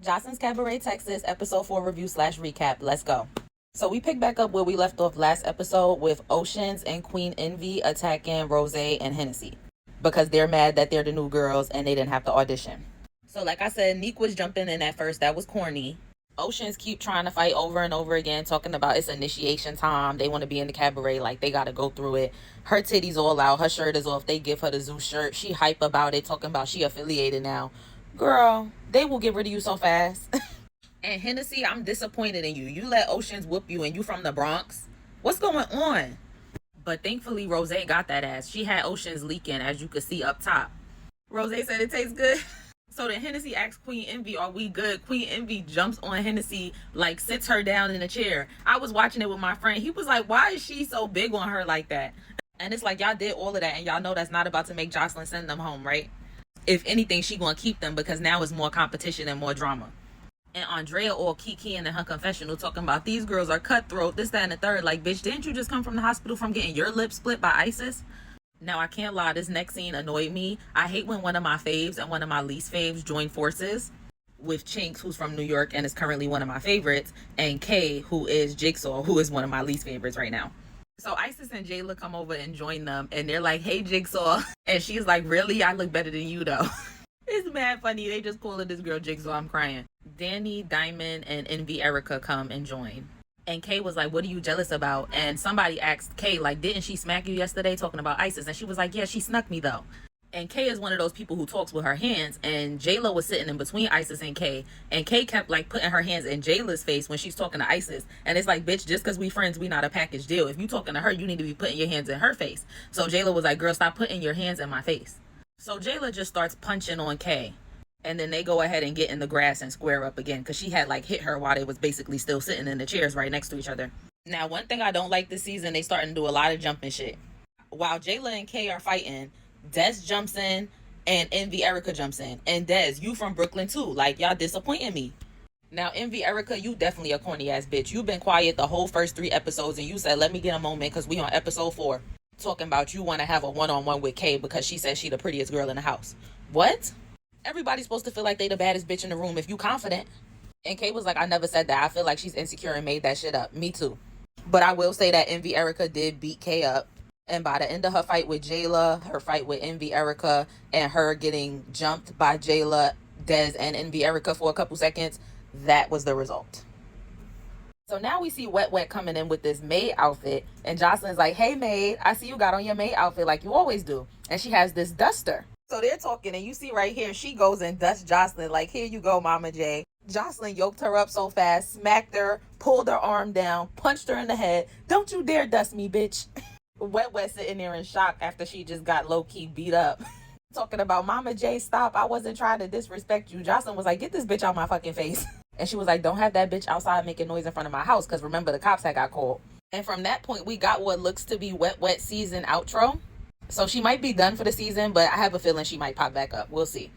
Joseline'S Cabaret, Texas, episode 4 review slash recap. Let's go. So we pick back up where we left off last episode with Oceans and Queen Envy attacking Rose and Hennessy because they're mad that they're the new girls and they didn't have to audition. So like I said, Neek was jumping in at first. That was corny. Oceans keep trying to fight over and over again, talking about it's initiation time. They want to be in the cabaret, like they got to go through it. Her titties all out. Her shirt is off. They give her the Zeus shirt. She hype about it, talking about she affiliated now. Girl, they will get rid of you so fast. And Hennessy, I'm disappointed in you. You let Oceans whoop you and you from the Bronx. What's going on? But thankfully, Rose got that ass. She had Oceans leaking, as you could see up top. Rose said it tastes good. So then Hennessy asks Queen Envy, are we good? Queen Envy jumps on Hennessy, like sits her down in a chair. I was watching it with my friend. He was like, why is she so big on her like that? And it's like, y'all did all of that and y'all know that's not about to make Joseline send them home, right? If anything, she gonna keep them because now it's more competition and more drama. And Andrea all kiki in her confessional talking about these girls are cutthroat, this, that, and the third. Like, bitch, didn't you just come from the hospital from getting your lip split by ISIS? Now, I can't lie, this next scene annoyed me. I hate when one of my faves and one of my least faves join forces with Chinks, who's from New York and is currently one of my favorites, and Kay, who is Jigsaw, who is one of my least favorites right now. So Isis and Jayla come over and join them, and they're like, hey, Jigsaw. And she's like, really? I look better than you, though. It's mad funny. They just calling this girl Jigsaw. I'm crying. Danny, Diamond, and Envy Erica come and join. And Kay was like, what are you jealous about? And somebody asked Kay, like, didn't she smack you yesterday talking about ISIS? And she was like, yeah, she snuck me, though. And Kay is one of those people who talks with her hands. And Jayla was sitting in between Isis and Kay. And Kay kept, like, putting her hands in Jayla's face when she's talking to Isis. And it's like, bitch, just because we friends, we not a package deal. If you talking to her, you need to be putting your hands in her face. So Jayla was like, girl, stop putting your hands in my face. So Jayla just starts punching on Kay. And then they go ahead and get in the grass and square up again. Because she had, like, hit her while they was basically still sitting in the chairs right next to each other. Now, one thing I don't like this season, they starting to do a lot of jumping shit. While Jayla and Kay are fighting, Des jumps in. And Envy Erica jumps in. And Des, you from Brooklyn too. Like, y'all disappointing me. Now, Envy Erica, you definitely a corny ass bitch. You've been quiet the whole first 3 episodes. And you said, let me get a moment because we on episode 4. Talking about you want to have a one-on-one with Kay because she says she the prettiest girl in the house. What? Everybody's supposed to feel like they the baddest bitch in the room if you confident. And Kay was like, I never said that. I feel like she's insecure and made that shit up. Me too. But I will say that Envy Erica did beat Kay up. And by the end of her fight with Jayla, her fight with Envy Erica, and her getting jumped by Jayla, Des, and Envy Erica for a couple seconds, that was the result. So now we see Wet Wet coming in with this maid outfit. And Joseline's like, hey, maid, I see you got on your maid outfit like you always do. And she has this duster. So they're talking, and you see right here, she goes and dusts Joseline like, here you go, Mama J. Joseline yoked her up so fast, smacked her, pulled her arm down, punched her in the head. Don't you dare dust me, bitch. Wet Wet sitting there in shock after she just got low-key beat up. Talking about, Mama J, stop. I wasn't trying to disrespect you. Joseline was like, get this bitch out my fucking face. And she was like, don't have that bitch outside making noise in front of my house because remember, the cops had got called. And from that point, we got what looks to be Wet Wet season outro. So she might be done for the season, but I have a feeling she might pop back up. We'll see.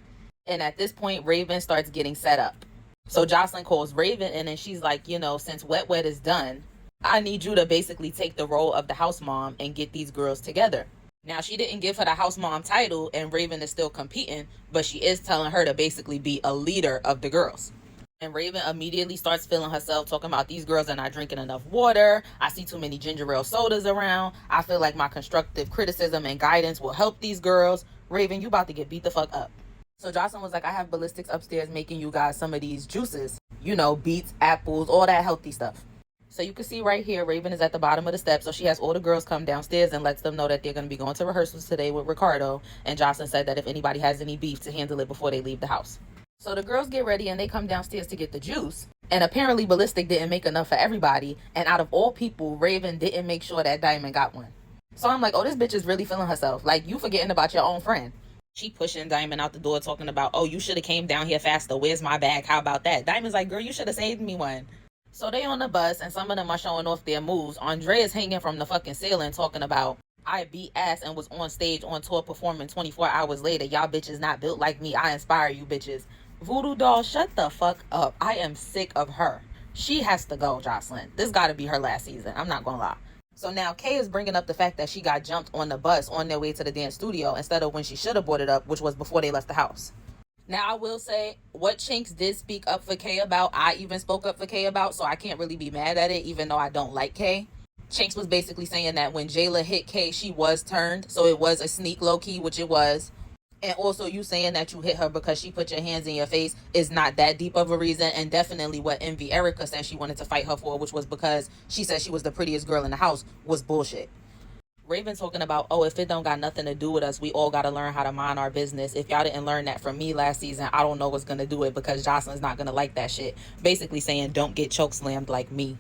And at this point, Raven starts getting set up. So Joseline calls Raven in and she's like, you know, since Wet Wet is done, I need you to basically take the role of the house mom and get these girls together. Now, she didn't give her the house mom title and Raven is still competing, but she is telling her to basically be a leader of the girls. And Raven immediately starts feeling herself, talking about these girls are not drinking enough water. I see too many ginger ale sodas around. I feel like my constructive criticism and guidance will help these girls. Raven, you about to get beat the fuck up. So Joseline was like, I have ballistics upstairs making you guys some of these juices. You know, beets, apples, all that healthy stuff. So you can see right here, Raven is at the bottom of the steps. So she has all the girls come downstairs and lets them know that they're going to be going to rehearsals today with Ricardo. And Joseline said that if anybody has any beef to handle it before they leave the house. So the girls get ready and they come downstairs to get the juice. And apparently Ballistic didn't make enough for everybody. And out of all people, Raven didn't make sure that Diamond got one. So I'm like, oh, this bitch is really feeling herself. Like, you forgetting about your own friend. She pushing Diamond out the door talking about, oh, you should have came down here faster. Where's my bag? How about that? Diamond's like, girl, you should have saved me one. So they on the bus and some of them are showing off their moves. Andrea's hanging from the fucking ceiling talking about, I beat ass and was on stage on tour performing 24 hours later. Y'all bitches not built like me. I inspire you bitches. Voodoo doll, shut the fuck up. I am sick of her. She has to go, Joseline. This got to be her last season. I'm not going to lie. So now Kay is bringing up the fact that she got jumped on the bus on their way to the dance studio instead of when she should have brought it up, which was before they left the house. Now, I will say what Chinks did speak up for Kay about, I even spoke up for Kay about, so I can't really be mad at it, even though I don't like Kay. Chinks was basically saying that when Jayla hit Kay, she was turned, so it was a sneak low key, which it was. And also, you saying that you hit her because she put your hands in your face is not that deep of a reason. And definitely what Envy Erica said she wanted to fight her for, which was because she said she was the prettiest girl in the house, was bullshit. Raven talking about, oh, if it don't got nothing to do with us, we all got to learn how to mind our business. If y'all didn't learn that from me last season, I don't know what's going to do it, because Joseline's not going to like that shit. Basically saying, don't get choke slammed like me.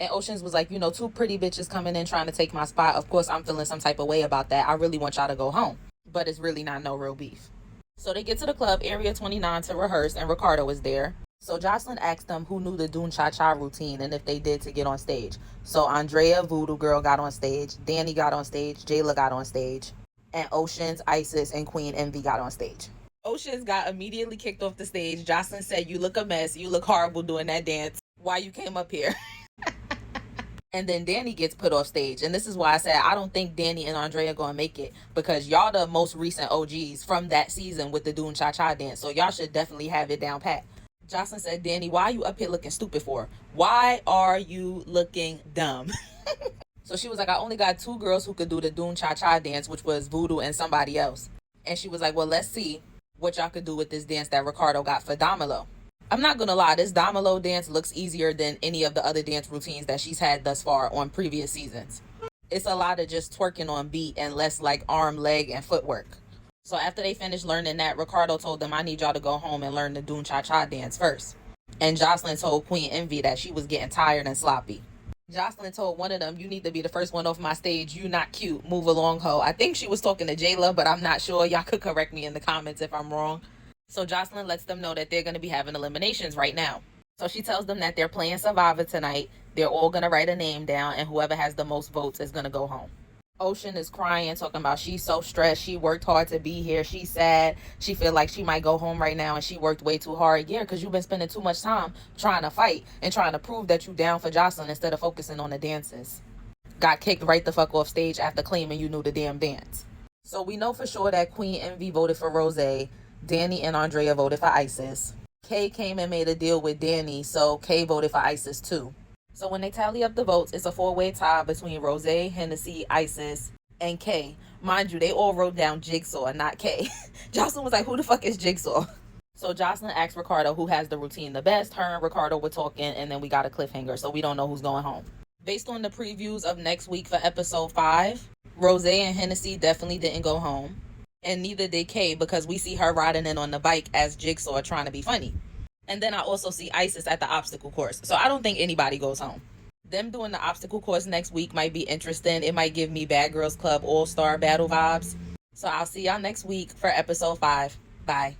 And Oceans was like, two pretty bitches coming in trying to take my spot. Of course, I'm feeling some type of way about that. I really want y'all to go home. But it's really not no real beef. So they get to the club, Area 29, to rehearse, and Ricardo is there. So Joseline asked them who knew the Doon Cha Cha routine and if they did to get on stage. So Andrea, Voodoo Girl, got on stage. Danny got on stage. Jayla got on stage. And Oceans, Isis, and Queen Envy got on stage. Oceans got immediately kicked off the stage. Joseline said, you look a mess. You look horrible doing that dance. Why you came up here? And then Danny gets put off stage. And this is why I said I don't think Danny and Andrea are going to make it, because y'all the most recent OGs from that season with the Doon Cha Cha dance. So y'all should definitely have it down pat. Joseline said, Danny, why are you up here looking stupid for? Why are you looking dumb? So she was like, I only got 2 girls who could do the Doon Cha Cha dance, which was Voodoo and somebody else. And she was like, well, let's see what y'all could do with this dance that Ricardo got for Domino. I'm not gonna lie, this Domino dance looks easier than any of the other dance routines that she's had thus far on previous seasons. It's a lot of just twerking on beat and less like arm, leg, and footwork. So after they finished learning that, Ricardo told them, I need y'all to go home and learn the Doon Cha Cha dance first. And Joseline told Queen Envy that she was getting tired and sloppy. Joseline told one of them, you need to be the first one off my stage. You not cute. Move along, ho. I think she was talking to Jayla, but I'm not sure. Y'all could correct me in the comments if I'm wrong. So Joseline lets them know that they're going to be having eliminations right now. So she tells them that they're playing Survivor tonight. They're all going to write a name down, and whoever has the most votes is going to go home. Ocean is crying, talking about she's so stressed. She worked hard to be here. She's sad. She feel like she might go home right now, and she worked way too hard. Yeah, because you've been spending too much time trying to fight and trying to prove that you down for Joseline instead of focusing on the dances. Got kicked right the fuck off stage after claiming you knew the damn dance. So we know for sure that Queen Envy voted for Rose. Danny and Andrea voted for Isis. Kay came and made a deal with Danny, so Kay voted for Isis too. So when they tally up the votes, it's a 4-way tie between Rose, Hennessy, Isis, and Kay. Mind you, they all wrote down Jigsaw, not Kay. Joseline was like, who the fuck is Jigsaw? So Joseline asked Ricardo who has the routine the best. Her and Ricardo were talking, and then we got a cliffhanger, so we don't know who's going home. Based on the previews of next week for episode 5, Rose and Hennessy definitely didn't go home. And neither did Kay, because we see her riding in on the bike as Jigsaw trying to be funny. And then I also see Isis at the obstacle course. So I don't think anybody goes home. Them doing the obstacle course next week might be interesting. It might give me Bad Girls Club All-Star Battle vibes. So I'll see y'all next week for episode 5. Bye.